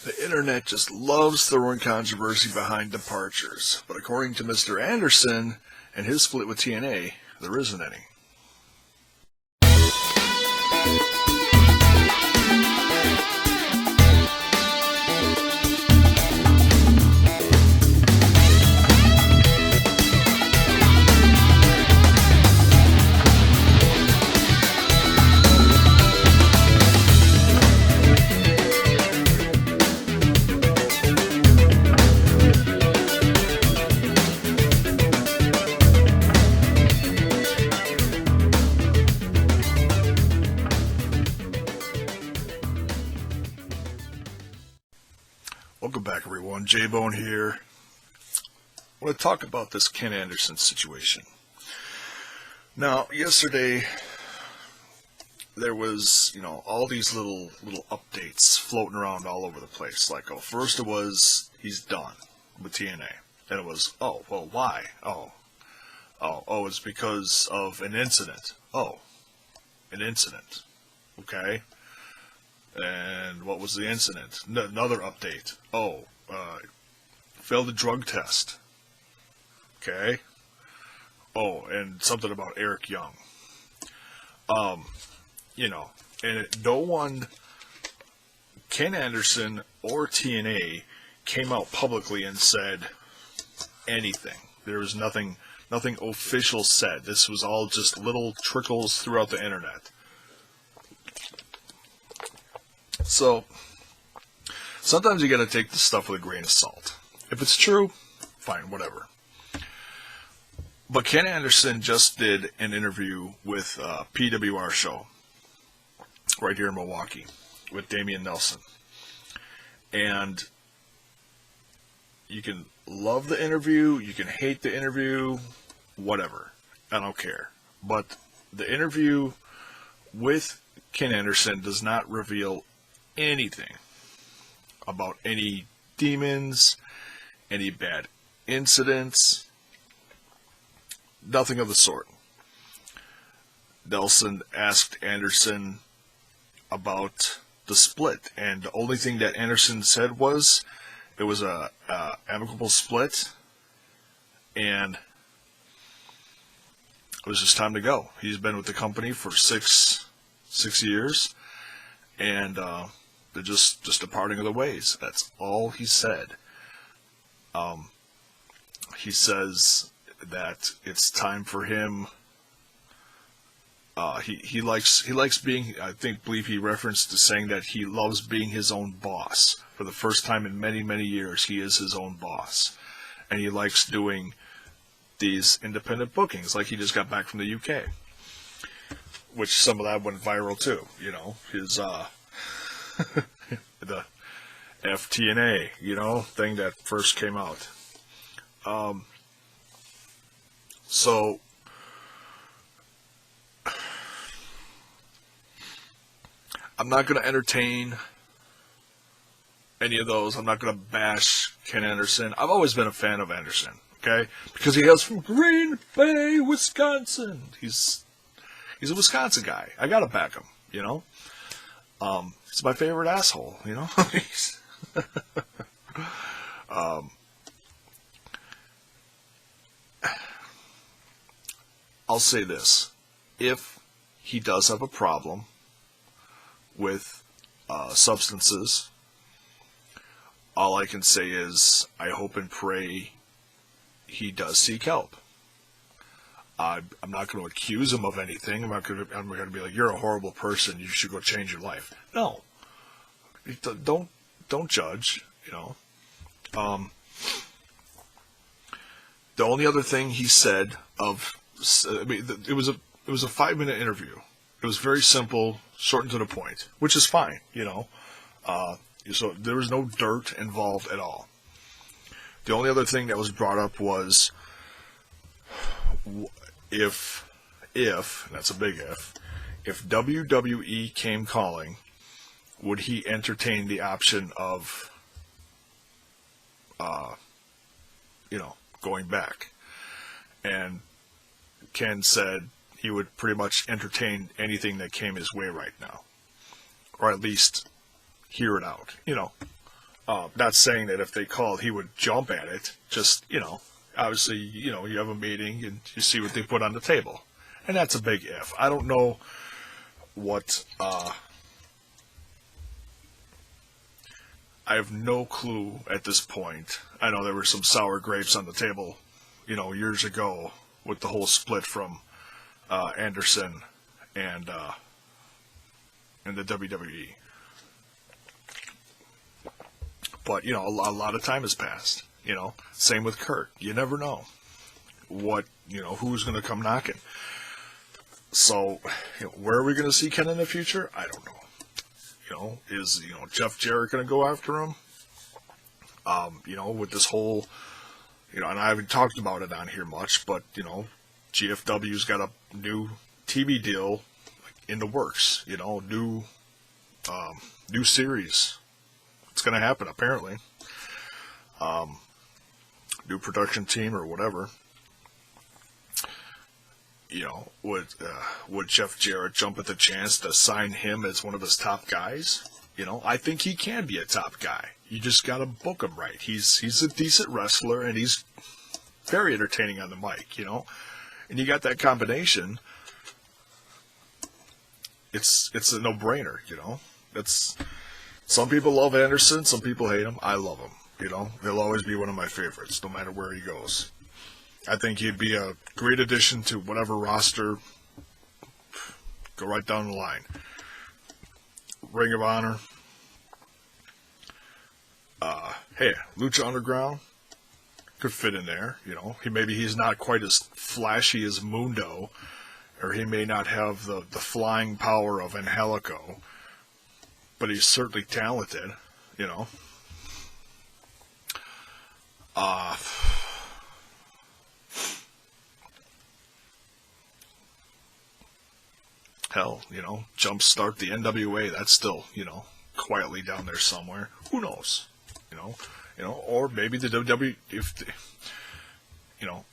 The internet just loves throwing controversy behind departures, but according to Mr. Anderson and his split with TNA, there isn't any. Welcome back, everyone. J-Bone here. I want to talk about this Ken Anderson situation. Now, yesterday, there was, all these little updates floating around all over the place. Like, first it was, he's done with TNA. Then it was, well, why? It's because of an incident. An incident. Okay. And what was the incident? Another update. Failed a drug test. Okay. And something about Eric Young. And no one, Ken Anderson or TNA, came out publicly and said anything. There was nothing official said. This was all just little trickles throughout the internet. So, sometimes you gotta take this stuff with a grain of salt. If it's true, fine, whatever. But Ken Anderson just did an interview with PWR show right here in Milwaukee with Damian Nelson. And you can love the interview, you can hate the interview, whatever. I don't care. But the interview with Ken Anderson does not reveal anything about any demons, any bad incidents, nothing of the sort. Nelson asked Anderson about the split, and the only thing that Anderson said was it was a amicable split, and it was just time to go. He's been with the company for six years, and they're just departing of the ways. That's all he said. He says that it's time for him. He likes being. Believe he referenced to saying that he loves being his own boss. For the first time in many years, he is his own boss, and he likes doing these independent bookings. Like he just got back from the UK, which some of that went viral too. His the FTNA, thing that first came out. So I'm not going to entertain any of those. I'm not going to bash Ken Anderson. I've always been a fan of Anderson, okay? Because he hails from Green Bay, Wisconsin. He's a Wisconsin guy. I got to back him, He's my favorite asshole, I'll say this. If he does have a problem with substances, all I can say is I hope and pray he does seek help. I'm not going to accuse him of anything. I'm going to be like, you're a horrible person. You should go change your life. No. Don't judge, The only other thing he said it was a 5-minute interview. It was very simple, short and to the point, which is fine, So there was no dirt involved at all. The only other thing that was brought up was if and that's a big if WWE came calling, would he entertain the option of going back? And Ken said he would pretty much entertain anything that came his way right now, or at least hear it out. Not saying that if they called, he would jump at it. Just, obviously, you have a meeting and you see what they put on the table. And that's a big if. I don't know what, I have no clue at this point. I know there were some sour grapes on the table, years ago with the whole split from Anderson and the WWE. But, a lot of time has passed, Same with Kurt. You never know who's going to come knocking. So, where are we going to see Ken in the future? I don't know. Is, Jeff Jarrett going to go after him? With this whole, and I haven't talked about it on here much, but, GFW's got a new TV deal in the works, new series. It's going to happen, apparently. New production team or whatever. Would Jeff Jarrett jump at the chance to sign him as one of his top guys? I think he can be a top guy. You just got to book him right. He's a decent wrestler, and he's very entertaining on the mic, And you got that combination. It's a no-brainer, Some people love Anderson, some people hate him. I love him, He'll always be one of my favorites, no matter where he goes. I think he'd be a great addition to whatever roster. Go right down the line. Ring of Honor. Hey, Lucha Underground could fit in there, Maybe he's not quite as flashy as Mundo, or he may not have the flying power of Angelico, but he's certainly talented, Hell, jumpstart the NWA. That's still, quietly down there somewhere. Who knows? Or maybe the WWE.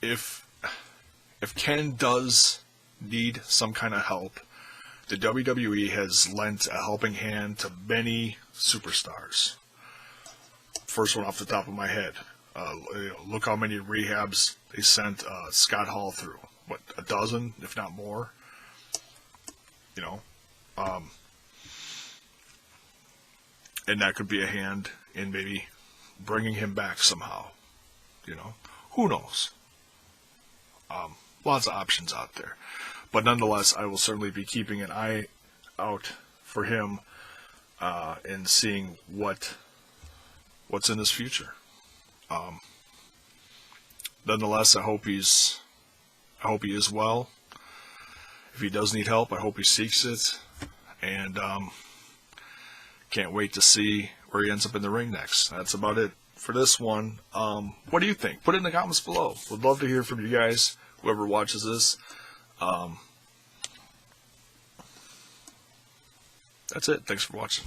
If Ken does need some kind of help, the WWE has lent a helping hand to many superstars. First one off the top of my head. Look how many rehabs they sent Scott Hall through. What, a dozen, if not more? And that could be a hand in maybe bringing him back somehow. Who knows? Lots of options out there. But nonetheless, I will certainly be keeping an eye out for him and seeing what's in his future. Nonetheless, I hope he is well. If he does need help, I hope he seeks it. And can't wait to see where he ends up in the ring next. That's about it for this one. What do you think? Put it in the comments below. Would love to hear from you guys, whoever watches this. That's it. Thanks for watching.